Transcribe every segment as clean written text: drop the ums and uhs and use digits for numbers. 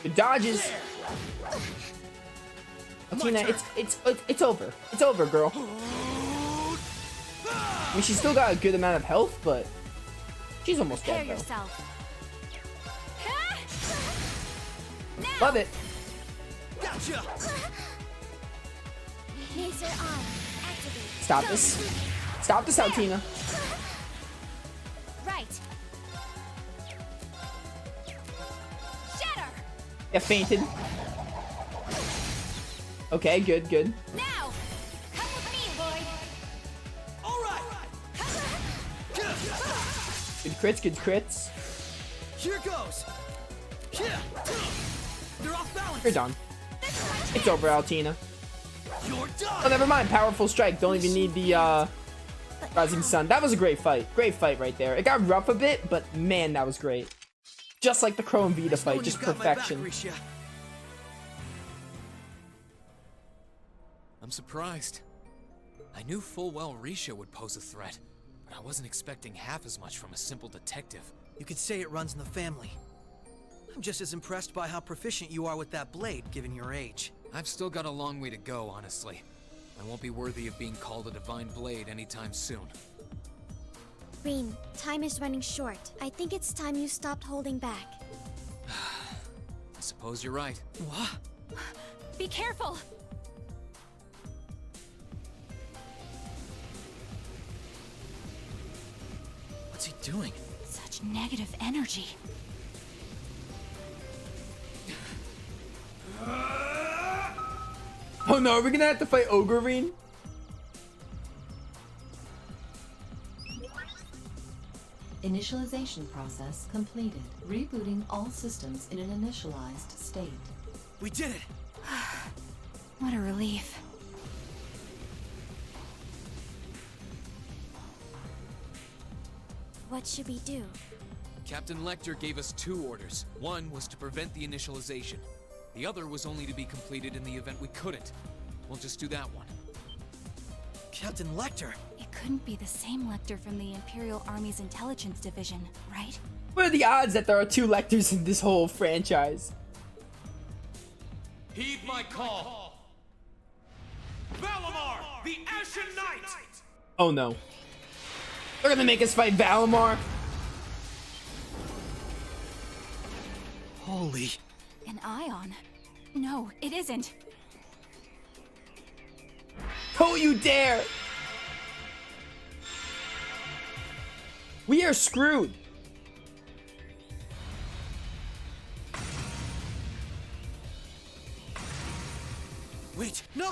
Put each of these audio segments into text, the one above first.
Good dodges. Altina, it's over. It's over, girl. I mean, she's still got a good amount of health, but she's almost dead, though. Love it. Gotcha. Stop this. Stop this, Altina. Right. Shatter. Yeah, fainted. Okay, good, good. Now, come with me, Lloyd. All right. Good crits, good crits. Here goes. They're off balance. You're done. It's over, Altina. You're done. Oh, never mind. Powerful strike. Don't even need the Rising Sun. That was a great fight. Great fight right there. It got rough a bit, but man, that was great. Just like the Crow and Vita fight, just perfection. I'm surprised. I knew full well Risha would pose a threat, but I wasn't expecting half as much from a simple detective. You could say it runs in the family. I'm just as impressed by how proficient you are with that blade, given your age. I've still got a long way to go, honestly. I won't be worthy of being called a divine blade anytime soon. Green, time is running short. I think it's time you stopped holding back. I suppose you're right. What? Be careful. What's he doing? Such negative energy. Oh no, are we gonna have to fight Ogrevine? Initialization process completed. Rebooting all systems in an initialized state. We did it! What a relief. What should we do? Captain Lecter gave us 2 orders. One was to prevent the initialization. The other was only to be completed in the event we couldn't. We'll just do that one. Captain Lecter! It couldn't be the same Lecter from the Imperial Army's intelligence division, right? What are the odds that there are 2 Lecters in this whole franchise? Heed my call. Valimar, the Ashen Knight! Oh no. They're gonna make us fight Valimar? Holy... An ion? No, it isn't. Don't you dare! We are screwed. Wait, no!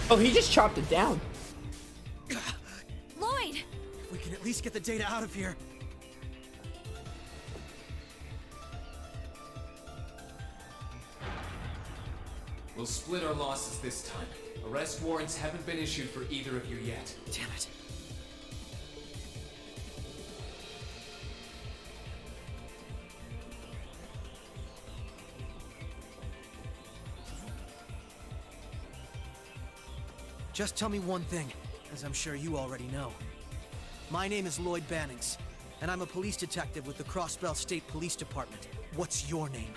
Oh, he just chopped it down. Lloyd! We can at least get the data out of here. We'll split our losses this time. Arrest warrants haven't been issued for either of you yet. Damn it. Just tell me one thing, as I'm sure you already know. My name is Lloyd Bannings, and I'm a police detective with the Crossbell State Police Department. What's your name?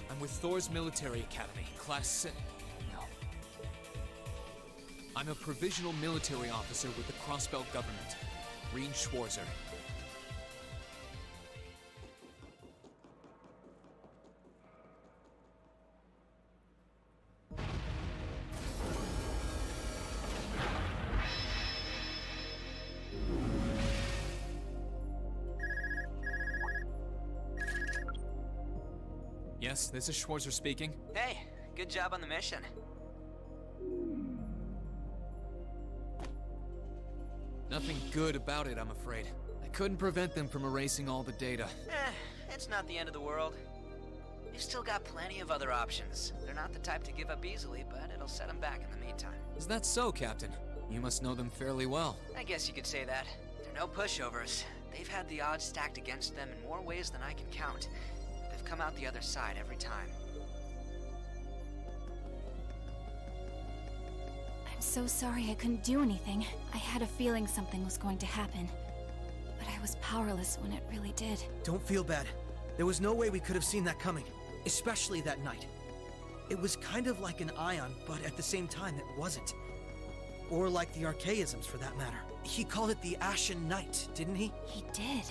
I'm with Thor's Military Academy, Class 6. No. I'm a provisional military officer with the Crossbell government. Green Schwarzer. Yes, this is Schwarzer speaking. Hey, good job on the mission. Nothing good about it, I'm afraid. I couldn't prevent them from erasing all the data. It's not the end of the world. They've still got plenty of other options. They're not the type to give up easily, but it'll set them back in the meantime. Is that so, Captain? You must know them fairly well. I guess you could say that. They're no pushovers. They've had the odds stacked against them in more ways than I can count. They've come out the other side every time. I'm so sorry I couldn't do anything. I had a feeling something was going to happen. But I was powerless when it really did. Don't feel bad. There was no way we could have seen that coming, especially that night. It was kind of like an ion, but at the same time it wasn't. Or like the archaisms, for that matter. He called it the Ashen Knight, didn't he? He did.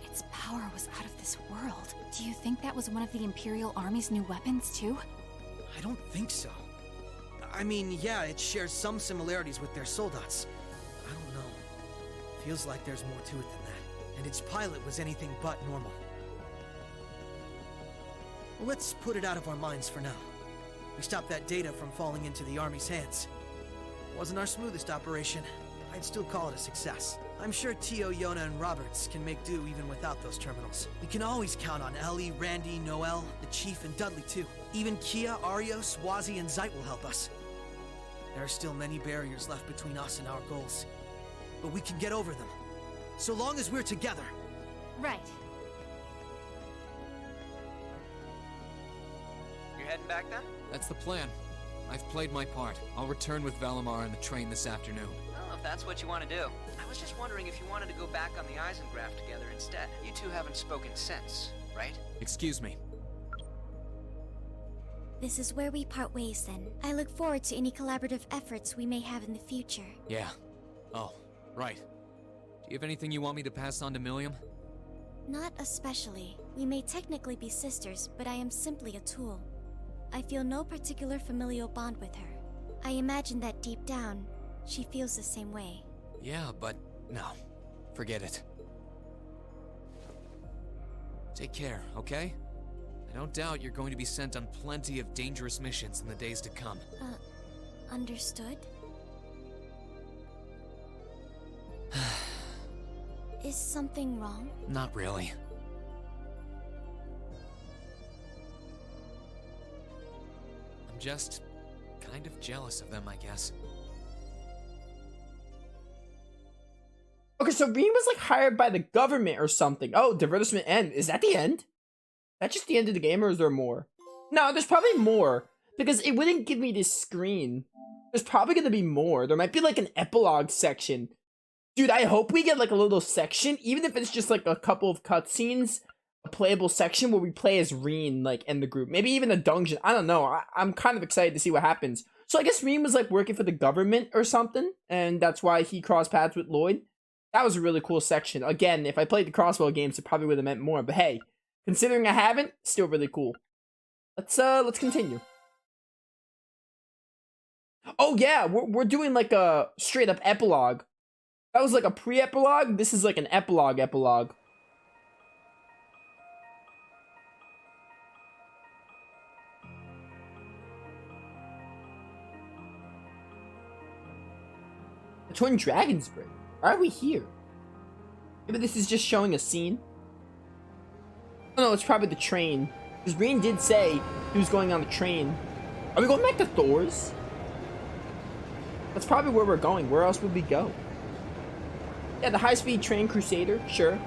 Its power was out of this world. Do you think that was one of the Imperial Army's new weapons, too? I don't think so. I mean, yeah, it shares some similarities with their soldats. I don't know. Feels like there's more to it than that. And its pilot was anything but normal. Well, let's put it out of our minds for now. We stopped that data from falling into the Army's hands. Wasn't our smoothest operation. I'd still call it a success. I'm sure Tio, Yona, and Roberts can make do even without those terminals. We can always count on Ellie, Randy, Noel, the Chief, and Dudley too. Even Kia, Arios, Wazi, and Zeit will help us. There are still many barriers left between us and our goals. But we can get over them. So long as we're together. Right. You're heading back then? That's the plan. I've played my part. I'll return with Valimar and the train this afternoon. Well, if that's what you want to do. I was just wondering if you wanted to go back on the Eisengraph together instead. You two haven't spoken since, right? Excuse me. This is where we part ways then. I look forward to any collaborative efforts we may have in the future. Yeah. Oh, right. Do you have anything you want me to pass on to Milliam? Not especially. We may technically be sisters, but I am simply a tool. I feel no particular familial bond with her. I imagine that deep down, she feels the same way. Yeah, but no. Forget it. Take care, okay? I don't doubt you're going to be sent on plenty of dangerous missions in the days to come. Understood? Is something wrong? Not really. I'm just kind of jealous of them, I guess. Okay, so Rean was like hired by the government or something. Oh, divertisement end. Is that the end? Is that just the end of the game, or is there more? No, there's probably more. Because it wouldn't give me this screen. There's probably gonna be more. There might be like an epilogue section. Dude, I hope we get like a little section, even if it's just like a couple of cutscenes, a playable section where we play as Rean, like, in the group. Maybe even a dungeon. I don't know. I'm kind of excited to see what happens. So I guess Rean was like working for the government or something, and that's why he crossed paths with Lloyd. That was a really cool section. Again, if I played the Crossbow games, it probably would have meant more. But hey, considering I haven't, still really cool. Let's continue. Oh yeah, we're doing like a straight up epilogue. That was like a pre-epilogue. This is like an epilogue. The Twin Dragon's Bridge. Why are we here? Maybe this is just showing a scene. Oh no, it's probably the train. Because Rean did say he was going on the train. Are we going back to Thor's? That's probably where we're going. Where else would we go? Yeah, the high-speed train Crusader, sure.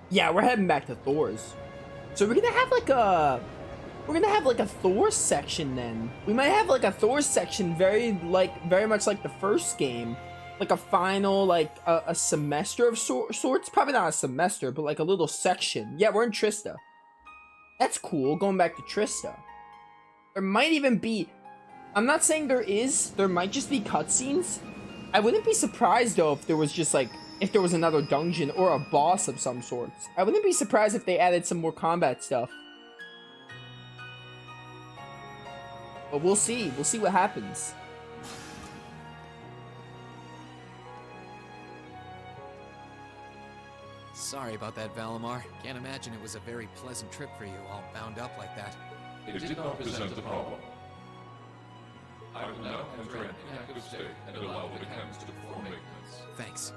Yeah, we're heading back to Thor's. So we're gonna have like a Thor section then. We might have like a Thor section very much like the first game. Like a final, like a semester of sorts. Probably not a semester, but like a little section. Yeah, we're in Trista. That's cool, going back to Trista. There might even be, I'm not saying there might just be cutscenes. I wouldn't be surprised though if there was just like, if there was another dungeon or a boss of some sorts. I wouldn't be surprised if they added some more combat stuff. But we'll see. We'll see what happens. Sorry about that, Valimar. Can't imagine it was a very pleasant trip for you, all bound up like that. It did not present a problem. I will now enter an inactive state and allow the cams to perform maintenance. Thanks.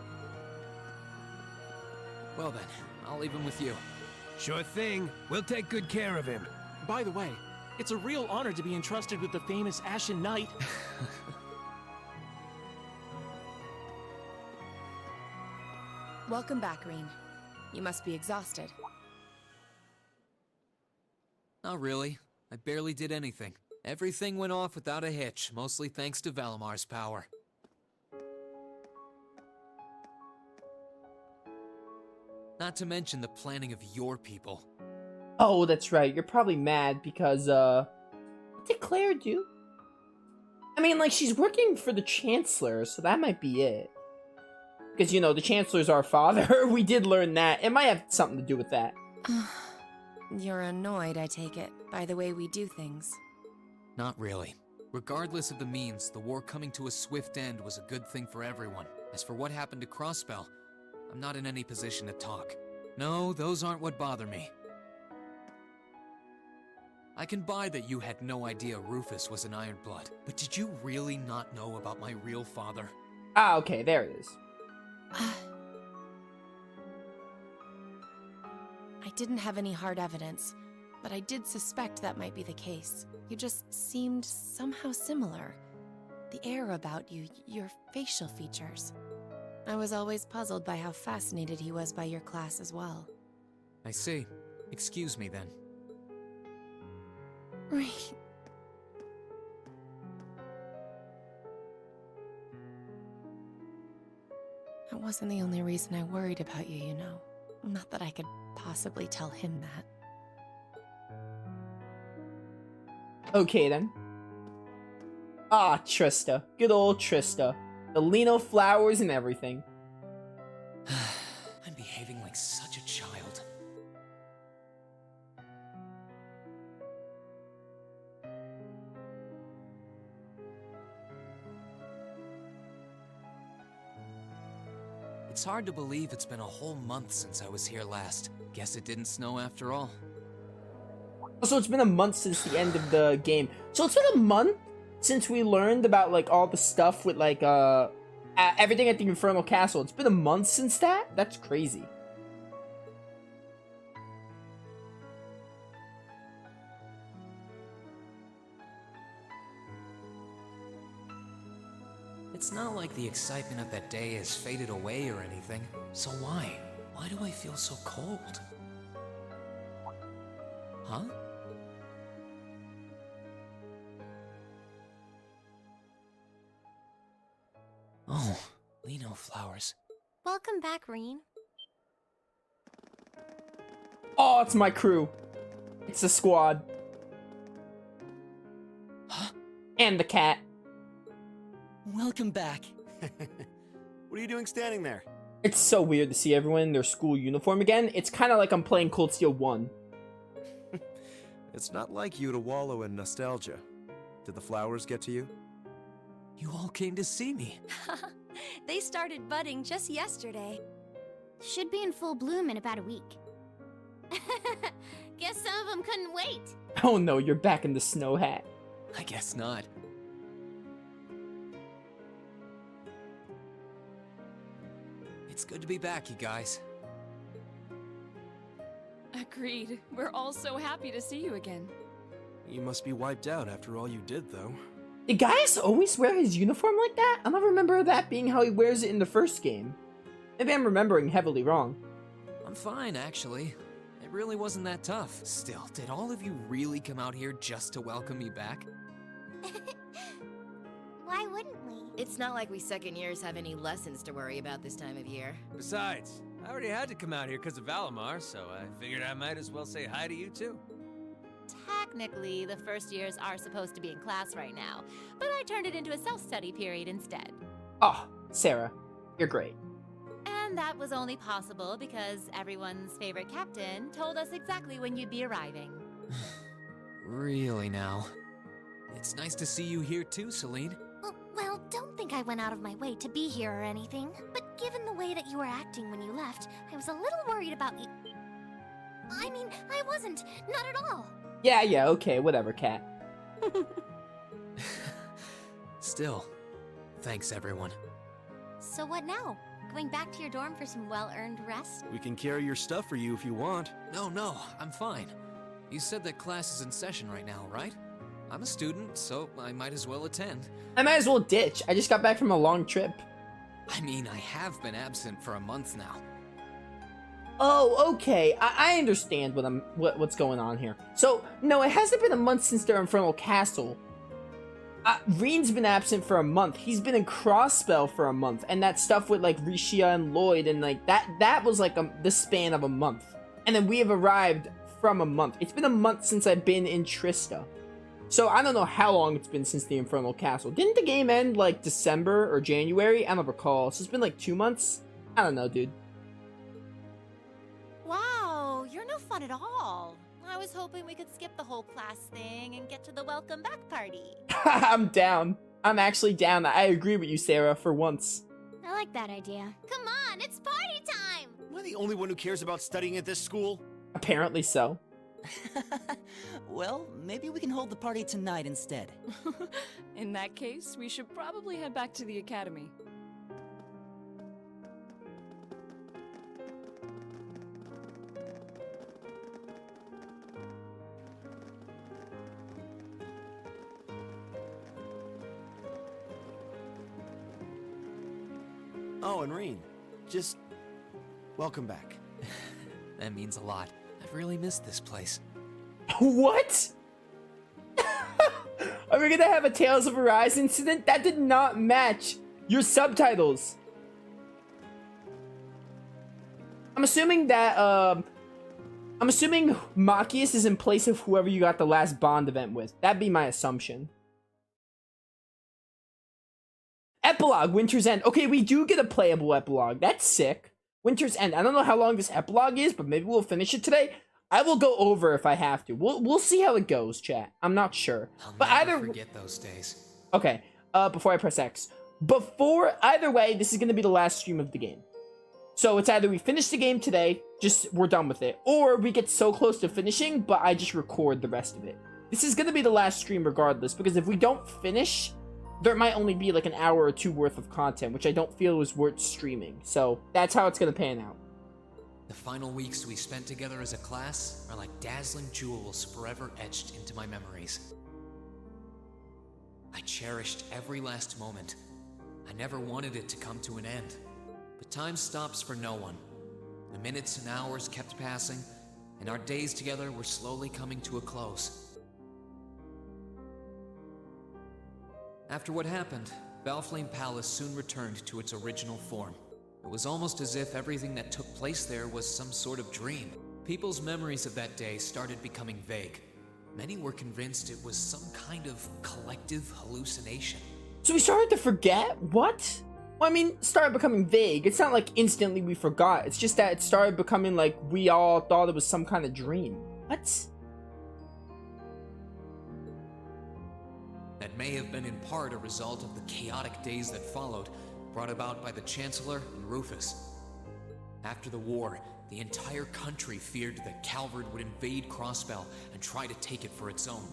Well then, I'll leave him with you. Sure thing. We'll take good care of him. By the way, it's a real honor to be entrusted with the famous Ashen Knight. Welcome back, Rean. You must be exhausted. Not really. I barely did anything. Everything went off without a hitch, mostly thanks to Valamar's power. Not to mention the planning of your people. Oh, that's right. You're probably mad because, what did Claire do? I mean, like, she's working for the Chancellor, so that might be it. Because, you know, the Chancellor's our father. We did learn that. It might have something to do with that. You're annoyed, I take it, by the way we do things. Not really. Regardless of the means, the war coming to a swift end was a good thing for everyone. As for what happened to Crossbell, I'm not in any position to talk. No, those aren't what bother me. I can buy that you had no idea Rufus was an Ironblood, but did you really not know about my real father? Ah, okay, there it is. I didn't have any hard evidence, but I did suspect that might be the case. You just seemed somehow similar. The air about you, your facial features. I was always puzzled by how fascinated he was by your class as well. I see. Excuse me then. Right. That wasn't the only reason I worried about you, you know. Not that I could possibly tell him that. Okay, then. Ah, Trista. Good old Trista. The Lino flowers and everything. I'm behaving like such a child. It's hard to believe it's been a whole month since I was here last. Guess it didn't snow after all. So it's been a month since the end of the game. So it's been a month since we learned about, like, all the stuff with, like, everything at the Infernal Castle. It's been a month since that? That's crazy. It's not like the excitement of that day has faded away or anything. So why? Why do I feel so cold? Huh? Oh, Lino flowers. Welcome back, Rean. Oh, it's my crew. It's the squad. Huh? And the cat. Welcome back. What are you doing standing there? It's so weird to see everyone in their school uniform again. It's kind of like I'm playing Cold Steel 1. It's not like you to wallow in nostalgia. Did the flowers get to you? You all came to see me. They started budding just yesterday. Should be in full bloom in about a week. Guess some of them couldn't wait. Oh no, you're back in the snow hat. I guess not. It's good to be back, you guys. Agreed. We're all so happy to see you again. You must be wiped out after all you did, though. Did Gaius always wear his uniform like that? I don't remember that being how he wears it in the first game. Maybe I'm remembering heavily wrong. I'm fine, actually. It really wasn't that tough. Still, did all of you really come out here just to welcome me back? Why wouldn't we? It's not like we second years have any lessons to worry about this time of year. Besides, I already had to come out here because of Valimar, so I figured I might as well say hi to you too. Technically, the first years are supposed to be in class right now, but I turned it into a self-study period instead. Oh, Sarah, you're great. And that was only possible because everyone's favorite captain told us exactly when you'd be arriving. Really now? It's nice to see you here too, Celine. Well, don't think I went out of my way to be here or anything, but given the way that you were acting when you left, I was a little worried about you. I mean, I wasn't. Not at all. Yeah, okay, whatever, cat. Still, thanks everyone. So what now? Going back to your dorm for some well-earned rest? We can carry your stuff for you if you want. No, I'm fine. You said that class is in session right now, right? I'm a student, so I might as well attend. I might as well ditch. I just got back from a long trip. I mean, I have been absent for a month now. Oh, okay. I understand what's going on here. So, no, it hasn't been a month since their Infernal Castle. Reen's been absent for a month. He's been in Crossspell for a month, and that stuff with like Rishia and Lloyd and like that was like the span of a month. And then we have arrived from a month. It's been a month since I've been in Trista. So I don't know how long it's been since the Infernal Castle. Didn't the game end like December or January? I don't recall. So it's been like 2 months? I don't know, dude. Wow, you're no fun at all. I was hoping we could skip the whole class thing and get to the welcome back party. I'm down. I'm actually down. I agree with you, Sarah, for once. I like that idea. Come on, it's party time! Am I the only one who cares about studying at this school? Apparently so. Well, maybe we can hold the party tonight instead. In that case, we should probably head back to the academy. Oh, and Reen, just welcome back. That means a lot. I've really missed this place. What? Are we gonna have a Tales of Arise incident? That did not match your subtitles. I'm assuming that, Machias is in place of whoever you got the last Bond event with. That'd be my assumption. Epilogue, Winter's End. Okay, we do get a playable epilogue. That's sick. Winter's End. I don't know how long this epilogue is, but maybe we'll finish it today. I will go over if I have to. We'll see how it goes, chat. I'm not sure. I'll never forget those days. Okay, before I press X. Either way, this is going to be the last stream of the game. So it's either we finish the game today, just we're done with it, or we get so close to finishing, but I just record the rest of it. This is going to be the last stream regardless, because if we don't finish, there might only be like an hour or two worth of content, which I don't feel is worth streaming. So that's how it's going to pan out. The final weeks we spent together as a class are like dazzling jewels forever etched into my memories. I cherished every last moment. I never wanted it to come to an end. But time stops for no one. The minutes and hours kept passing, and our days together were slowly coming to a close. After what happened, Valflame Palace soon returned to its original form. It was almost as if everything that took place there was some sort of dream. People's memories of that day started becoming vague. Many were convinced it was some kind of collective hallucination. So we started to forget? What? Well, I mean, started becoming vague. It's not like instantly we forgot. It's just that it started becoming like we all thought it was some kind of dream. What? That may have been in part a result of the chaotic days that followed, brought about by the Chancellor and Rufus. After the war, the entire country feared that Calvard would invade Crossbell and try to take it for its own.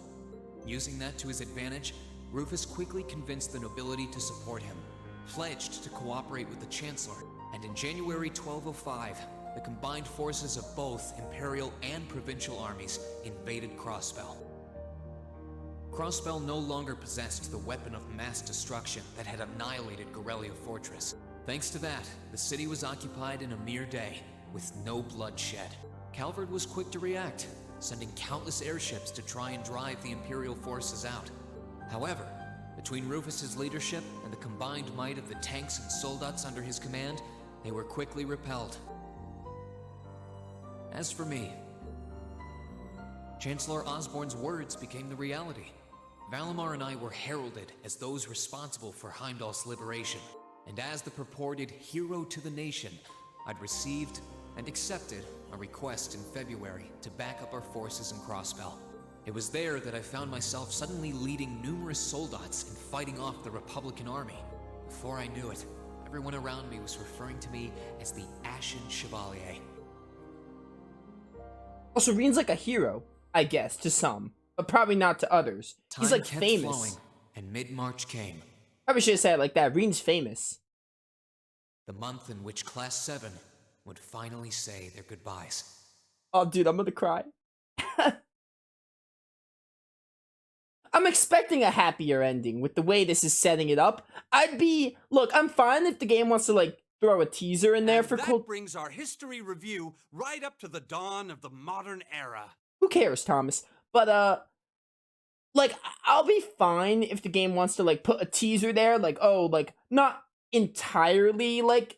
Using that to his advantage, Rufus quickly convinced the nobility to support him, pledged to cooperate with the Chancellor, and in January 1205, the combined forces of both Imperial and Provincial armies invaded Crossbell. Crossbell no longer possessed the weapon of mass destruction that had annihilated Gorelia Fortress. Thanks to that, the city was occupied in a mere day, with no blood shed. Calvard was quick to react, sending countless airships to try and drive the Imperial forces out. However, between Rufus's leadership and the combined might of the tanks and soldats under his command, they were quickly repelled. As for me, Chancellor Osborne's words became the reality. Valimar and I were heralded as those responsible for Heimdall's liberation, and as the purported hero to the nation, I'd received and accepted a request in February to back up our forces in Crossbell. It was there that I found myself suddenly leading numerous soldats and fighting off the Republican army. Before I knew it, everyone around me was referring to me as the Ashen Chevalier. Also, Reen's like a hero, I guess, to some, but probably not to others. He's like kept famous. Flowing, and mid-March came. Probably should have said it like that. Reen's famous. The month in which Class 7 would finally say their goodbyes. Oh, dude, I'm gonna cry. I'm expecting a happier ending with the way this is setting it up. Look, I'm fine if the game wants to, like, throw a teaser in there for that brings our history review right up to the dawn of the modern era. Who cares, Thomas? But, like, I'll be fine if the game wants to, like, put a teaser there, like, oh, like, not entirely, like,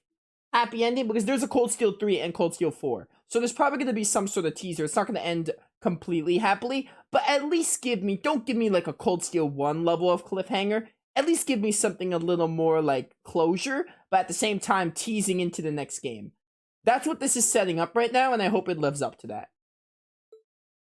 happy ending, because there's a Cold Steel 3 and Cold Steel 4. So there's probably going to be some sort of teaser. It's not going to end completely happily, but at least don't give me, like, a Cold Steel 1 level of cliffhanger. At least give me something a little more, like, closure, but at the same time teasing into the next game. That's what this is setting up right now, and I hope it lives up to that.